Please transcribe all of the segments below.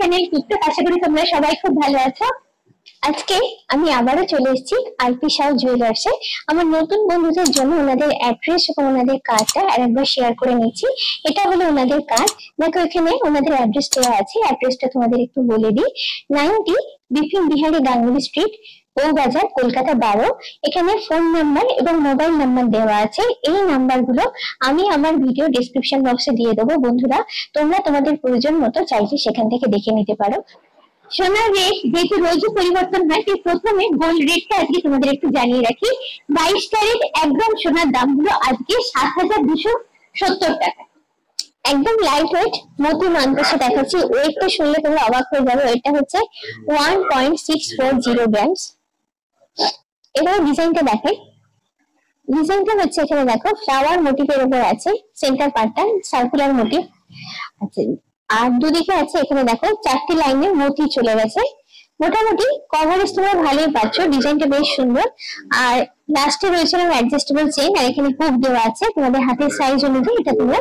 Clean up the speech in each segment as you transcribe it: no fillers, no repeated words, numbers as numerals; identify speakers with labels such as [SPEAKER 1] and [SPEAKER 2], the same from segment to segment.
[SPEAKER 1] Channel TikTok, আশা করি তোমরা সবাই খুব ভালো আছো। আজকে আমি আবারও চলে এসেছি আরপি শাহ জুয়েলার্সে। আমার নতুন বন্ধুদের জন্য ওনাদের অ্যাড্রেস এবং ওনাদের কার্ডটা আরেকবার শেয়ার করে নিচ্ছি। এটা হলো ওনাদের কার্ড, দেখো এখানে ওনাদের অ্যাড্রেস দেওয়া আছে। অ্যাড্রেসটা তোমাদের একটু বলে দিই। 90 বিপিন বিহারী গাঙ্গুলি স্ট্রিট, বউবাজার, কলকাতা 12। এখানে ফোন নাম্বার এবং মোবাইল নাম্বার দেওয়া আছে। এই নাম্বারগুলো আমি আমার ভিডিও ডেসক্রিপশন বক্সে দিয়ে দেবো। বন্ধুরা, তোমরা তোমাদের প্রয়োজন মতো চাইলে সেখান থেকে দেখে নিতে পারো। সোনার রেট যেহেতু রোজই পরিবর্তন হয়, তাই প্রথমে গোল্ড রেটটা আজকে তোমাদের একটু জানিয়ে রাখি। 22 ক্যারেট 1 গ্রাম সোনার দাম হলো আজকে 7,270 টাকা। একদম লাইট ওয়েট মতি মানকসে দেখাচ্ছি। ওয়েটটা শুনলে তোমরা অবাক হয়ে যাবে। এটা হচ্ছে 1.640 গ্রামস। এবার ডিজাইনটা দেখে। ডিজাইনটা হচ্ছে এখানে দেখো ফ্লাওয়ার মোটিভের উপর আছে, সেন্টার পার্টটা সার্কুলার মোটিভ আছে, আর দুদিকে আছে এখানে দেখো 4টি লাইনে মতি চলে গেছে। মোটামুটি কভারেজ তোমরা ভালোই পাচ্ছ, ডিজাইনটা বেশ সুন্দর। আর লাস্টে রয়েছে অ্যাডজাস্টেবল চেইন, আর এখানে হুক দেওয়া আছে। তোমাদের হাতের সাইজ অনুযায়ী এটা তোমরা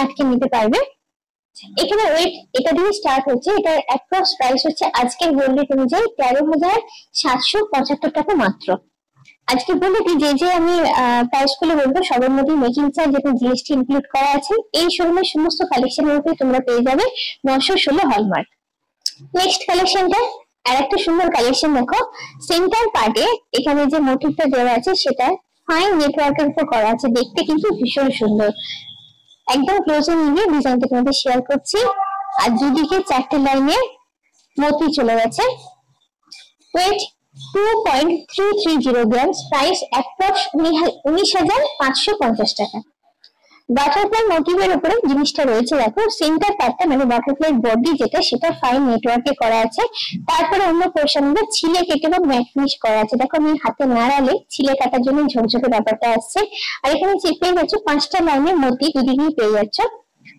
[SPEAKER 1] আটকে নিতে পারবে। এখানে ওয়েট এটা দিয়ে স্টার্ট হচ্ছে। এটার অ্যাপ্রক্স প্রাইস হচ্ছে আজকের গোল্ড রেট অনুযায়ী 13,775 টাকা মাত্র। আজকে বলে দিই যে আমি প্রাইস গুলো বলবো, সবার মধ্যে মেকিং চার্জ এবং জিএসটি ইনক্লুড করা আছে। এই শোরুমের সমস্ত কালেকশনের উপরে তোমরা পেয়ে যাবে 916 হলমার্ক। নেক্সট কালেকশনটা আর একটা সুন্দর কালেকশন দেখো। সেন্টার পার্টে এখানে যে মোটিভটা দেওয়া আছে সেটা ফাইন নেটওয়ার্কের উপর করা আছে, দেখতে কিন্তু ভীষণ সুন্দর। একদম ক্লোজে নিয়ে ডিজাইনটা তোমাদের শেয়ার করছি। আর দুদিকে 4টে লাইনে মতি চলে গেছে। ওয়েট 2.330 গ্রামস, প্রাইস অ্যাপ্রক্স 19,550 টাকা। বাটারফ্লাই মোটিভের উপরে জিনিসটা রয়েছে দেখো। সেন্টার পার্টটা মানে বাটারফ্লাই বডি যেটা, সেটা ফাইন নেটওয়ার্কে করা আছে। তারপরে অন্য পোর্শনগুলো ছিলে কেটে বা ম্যাট ফিনিশ করা আছে। দেখো আমি হাতে নাড়ালে ছিলে কাটার জন্য ঝকঝকে ব্যাপারটা আসছে। আর এখানে পেয়ে যাচ্ছ 5টা লাইনের মতি, দুদিকেই পেয়ে যাচ্ছ।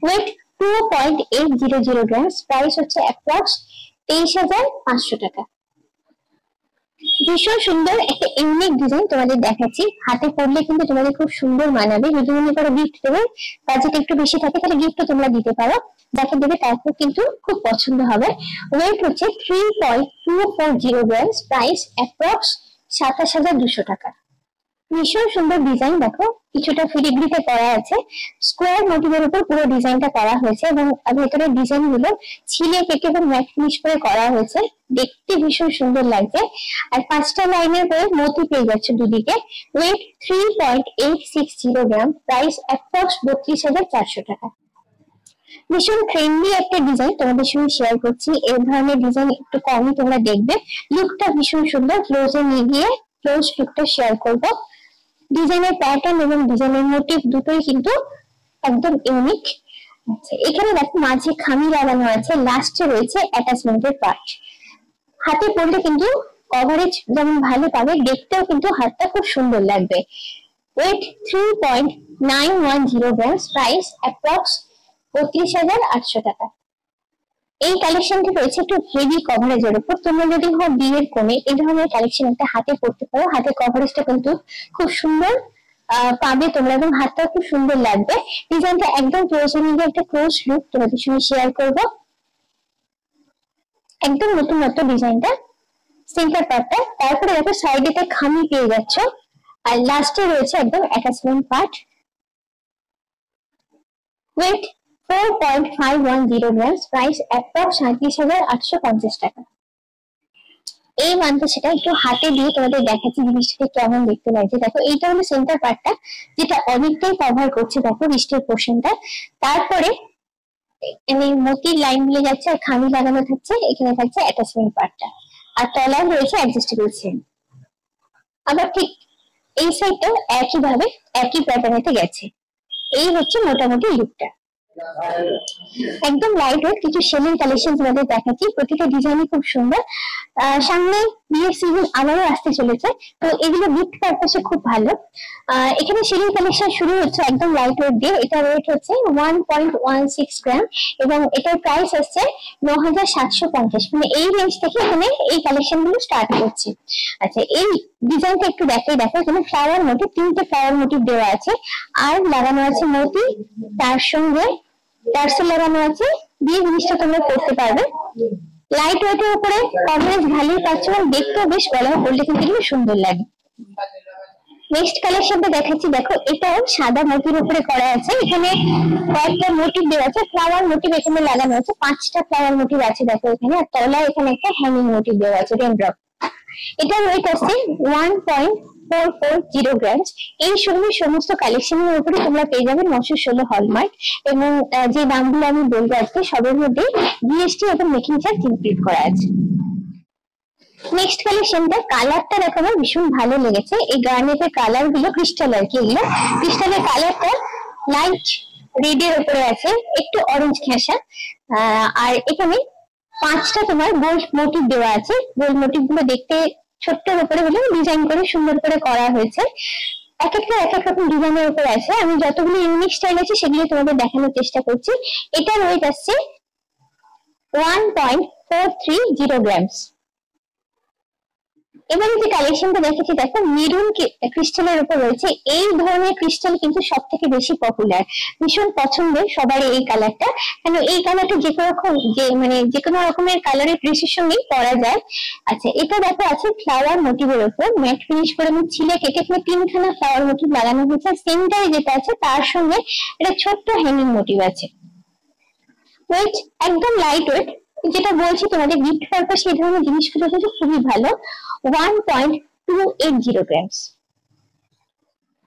[SPEAKER 1] ওয়েট 2.800 গ্রামস, প্রাইস হচ্ছে অ্যাপ্রক্স 23,500 টাকা। ভীষণ সুন্দর একটা ইউনিক ডিজাইন তোমাদের দেখাচ্ছি। হাতে পরলে কিন্তু তোমাদের খুব সুন্দর মানাবে। যদি মনে করো গিফট দেবে, বাজেট একটু বেশি থাকে, তাহলে গিফটও তোমরা দিতে পারো। যাকে দেবে তারপর কিন্তু খুব পছন্দ হবে। ওয়েট হচ্ছে 3.240 গ্রামস, প্রাইস অ্যাপ্রক্স 27,200 টাকা। ভীষণ সুন্দর ডিজাইন দেখো, কিছুটা ফিলিগ্রিতে করা আছে। স্কোয়ার মোটিভের উপর পুরো ডিজাইনটা করা হয়েছে এবং ভেতরের ডিজাইন গুলো ছিলে কেটে এবং ম্যাট ফিনিশ করে করা হয়েছে। দেখতে ভীষণ সুন্দর লাগছে। আর 5টা লাইনের করে মতি পেয়ে যাচ্ছে দুদিকে। ওয়েট 3.860 গ্রাম, প্রাইস অ্যাপ্রক্স 32,400 টাকা। ভীষণ ট্রেন্ডি একটা ডিজাইন তোমাদের সঙ্গে শেয়ার করছি। এই ধরনের ডিজাইন একটু কমই তোমরা দেখবে। লুকটা ভীষণ সুন্দর, ক্লোজে নিয়ে গিয়ে ক্লোজ লুকটা শেয়ার করবো। ডিজাইনের প্যাটার্ন এবং ডিজাইনের মোটিভ দুটোই কিন্তু একদম ইউনিক। এখানে দেখো মাঝে খামি লাগানো আছে, লাস্টে রয়েছে অ্যাটাচমেন্টের পার্ট। হাতে পরলে কিন্তু কভারেজ যেমন ভালো পাবে, দেখতেও কিন্তু হাতটা খুব সুন্দর লাগবে। ওয়েট 3.910 গ্রামস, প্রাইস অ্যাপ্রক্স 32,800 টাকা। এই কালেকশনটি রয়েছে একটু হেভি কভারেজের উপর। তোমরা যদি হো বিয়ের কোণে, এই ধরনের কালেকশন একটা হাতে পড়তে পারো। হাতে কভারেজটা কিন্তু খুব সুন্দর পাবে তোমরা এবং হাতটা খুব সুন্দর লাগবে। ডিজাইনটা একদম ক্লোজে নিয়ে একটা ক্লোজ লুক তোমাদের সঙ্গে শেয়ার করবো। একদম নতুন নতুন ডিজাইনটা সেন্টার পার্টটা। তারপরে দেখো সাইডে খামি পেয়ে যাচ্ছ, আর লাস্টে রয়েছে একদম attachment part. Weight 4.510 grams, price approx 37,850 টাকা। এই মানটা সেটা একটু হাতে দিয়ে তোমাদের দেখাচ্ছি জিনিসটাকে কেমন দেখতে লাগছে। দেখো এইটা হলো সেন্টার পার্টটা, যেটা অনেকটাই কভার করছে দেখো রিস্টের পোর্শনটা। তারপরে এখানে মতির লাইন মিলে যাচ্ছে আর খামি লাগানো থাকছে। এখানে থাকছে অ্যাটাচমেন্ট পার্টটা, আর তলায় রয়েছে অ্যাডজাস্টেবল চেইন। আবার ঠিক এই সাইডটাও একই ভাবে একই প্যাটার্নেতে গেছে। এই হচ্ছে মোটামুটি লুকটা। একদম লাইট ওয়েট কিছু শেলিং কালেকশন তোমাদের দেখাচ্ছি। প্রতিটা ডিজাইনই খুব সুন্দর। সামনে বিয়ের সিজন আবারও আসতে চলেছে, তো এগুলো গিফট পারপাসে খুব ভালো। এখানে শেলিং কালেকশন শুরু হচ্ছে একদম লাইট ওয়েট দিয়ে। এটা ওয়েট হচ্ছে 1.16 গ্রাম এবং এটার প্রাইস আসছে 9,750। মানে এই রেঞ্জ থেকে এখানে এই কালেকশন গুলো স্টার্ট করছে। আচ্ছা, এই ডিজাইনটা একটু দেখো। এখানে ফ্লাওয়ার মোটিভ, 3টে ফ্লাওয়ার মোটিভ দেওয়া আছে, আর লাগানো আছে মতি, তার সঙ্গে টার্সেল লাগানো আছে দিয়ে জিনিসটা তোমরা করতে পারবে। লাইট ওয়েটের উপরে কভারেজ ভালোই পাচ্ছ এবং দেখতেও বেশ গলায় পরলে কিন্তু এগুলো সুন্দর লাগে। নেক্সট কালেকশনটা দেখাচ্ছি, দেখো এটাও সাদা মোটির উপরে করা আছে। এখানে কয়েকটা মোটিভ দেওয়া আছে, ফ্লাওয়ার মোটিভ এখানে লাগানো আছে, 5টা ফ্লাওয়ার মোটিভ আছে দেখো এখানে। আর তলায় এখানে একটা হ্যাঙ্গিং মোটিভ দেওয়া আছে রেনড্রপ। এটা ওয়েট আছে 1.440 গ্রামস। এই সমস্ত কালেকশনের উপরে তোমরা পেয়ে যাবে 916 হলমার্ক, এবং যে দামগুলো আমি বলবো আজকে সবের মধ্যে জিএসটি এবং মেকিং চার্জ ইনক্লুড করা আছে। নেক্সট কালেকশনটা কালারটা দেখো আমার ভীষণ ভালো লেগেছে। এই গার্নেটের কালার গুলো ক্রিস্টাল আর কি, এগুলো ক্রিস্টালের কালারটা লাইট রেড এর উপরে আছে, একটু অরেঞ্জ ঘেঁষা। আর এখানে 5টা তোমার গোল্ড মোটিভ দেওয়া আছে। গোল্ড মোটিভ গুলো দেখতে ছোট্টর উপরে হলেও ডিজাইন করে সুন্দর করে করা হয়েছে। এক একটা এক এক রকম ডিজাইনের উপর আছে। আমি যতগুলো ইউনিক স্টাইল আছে সেগুলো তোমাদের দেখানোর চেষ্টা করছি। এটার ওয়েট আসছে 1.430 গ্রামস। এবারে যে কালেকশনটা দেখেছি দেখো মেরুন ক্রিস্টালের উপর রয়েছে। এই ধরনের ক্রিস্টাল কিন্তু সব থেকে বেশি পপুলার, ভীষণ পছন্দের সবার এই কালারটা। কেন এই কালারটা যে কোনো রকমের কালারের ড্রেসের সঙ্গেই পরা যায়। আচ্ছা, এটা দেখো আছে ফ্লাওয়ার মোটিভের উপর ম্যাট ফিনিশ করে আমি ছিলে কেটে 3খানা ফ্লাওয়ার মোটিভ লাগানো হয়েছে। সেন্টারে যেটা আছে তার সঙ্গে একটা ছোট্ট হ্যাঙ্গিং মোটিভ আছে। ওয়েট একদম লাইট ওয়েট, যেটা বলছি তোমাদের গিফট পারপাস এই ধরনের জিনিসগুলো কিন্তু খুবই ভালো। 1.280 গ্রামস।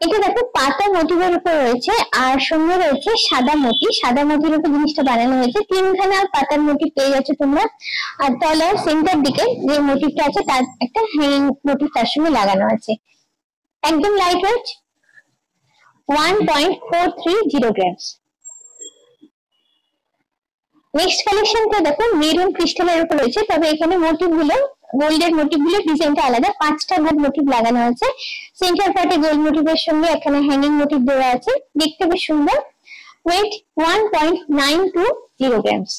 [SPEAKER 1] এটা দেখো পাতা মোটিভের উপর রয়েছে, আর সঙ্গে রয়েছে সাদা মোটি। সাদা মোটির উপর জিনিসটা বানানো হয়েছে। 3খানা পাতার মোটিভ পেয়ে যাচ্ছে তোমরা। আর তলার সেন্টার দিকে যে মোটিভটা আছে তার একটা হ্যাঙ্গিং মোটিভ তার সঙ্গে লাগানো আছে। একদম লাইট ওয়েট, 1.430 গ্রামস। নেক্সট কালেকশনটা দেখো মেরুন ক্রিস্টালের উপর রয়েছে, তবে এখানে মোটিভ গুলো গোল্ডের মোটিভ গুলো ডিজাইনটা আলাদা। 5টা গোল্ড মোটিভ লাগানো আছে। সেন্টার পার্টে গোল্ড মোটিভের সঙ্গে এখানে হ্যাঙ্গিং মোটিভ দেওয়া আছে, দেখতে বেশ সুন্দর। Weight 1.920 grams.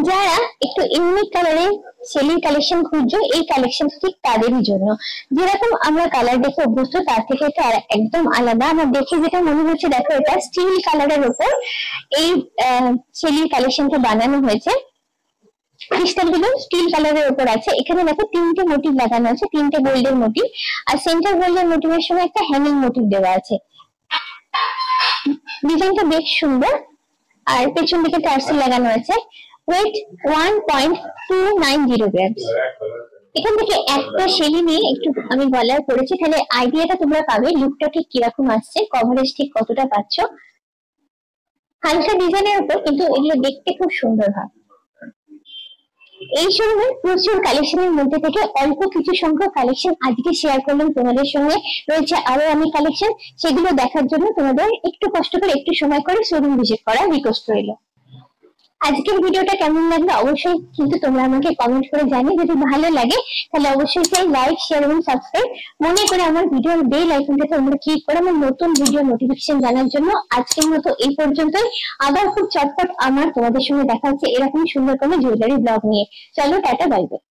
[SPEAKER 1] যারা একটু ইউনিক কালারের সেলিং কালেকশন খুঁজছো, এই কালেকশন ঠিক তাদেরই জন্য। যেরকম আমরা কালার দেখে অভ্যস্ত তার থেকে এটা একদম আলাদা। আমার দেখে যেটা মনে হচ্ছে দেখো এটা স্টিল কালারের উপর এই সেলিং কালেকশনটা বানানো হয়েছে। ক্রিস্টাল গুলো স্টিল কালারের উপর আছে। এখানে দেখো 3টে মোটিভ লাগানো আছে, 3টে গোল্ডের মোটিভ। আর সেন্টার গোল্ডের মোটিভের সঙ্গে একটা হ্যাঙ্গিং মোটিভ দেওয়া আছে। ডিজাইনটা বেশ সুন্দর। আর পেছন দিকে টার্সেল লাগানো আছে। Weight 1.290 grams. এখান থেকে একটা শেলি নিয়ে একটু আমি গলায় পরেছি, তাহলে আইডিয়াটা তোমরা পাবে লুকটা ঠিক কিরকম আসছে, কভারেজ ঠিক কতটা পাচ্ছ। হালকা ডিজাইনের উপর কিন্তু এগুলো দেখতে খুব সুন্দর হয়। এই সময় প্রচুর কালেকশনের মধ্যে থেকে অল্প কিছু সংখ্যক কালেকশন আজকে শেয়ার করলাম তোমাদের সঙ্গে। রয়েছে আরো অনেক কালেকশন, সেগুলো দেখার জন্য তোমাদের একটু কষ্ট করে একটু সময় করে শোরুম ভিজিট করার রিকোয়েস্ট রইল। আজকের ভিডিওটা কেমন লাগলো অবশ্যই কিন্তু তোমরা আমাকে কমেন্ট করে জানিয়ে। যদি ভালো লাগে তাহলে অবশ্যই লাইক, শেয়ার এবং সাবস্ক্রাইব মনে করে আমার ভিডিওর বেল আইকনটাতে তোমরা ক্লিক করে আমার নতুন ভিডিও নোটিফিকেশন জানার জন্য। আজকের মতো এই পর্যন্তই। আবার খুব চটপট আমার তোমাদের সঙ্গে দেখা হচ্ছে এরকম সুন্দর কোনো জুয়েলারি ব্লগ নিয়ে। চলো টাটা, বাই বাই।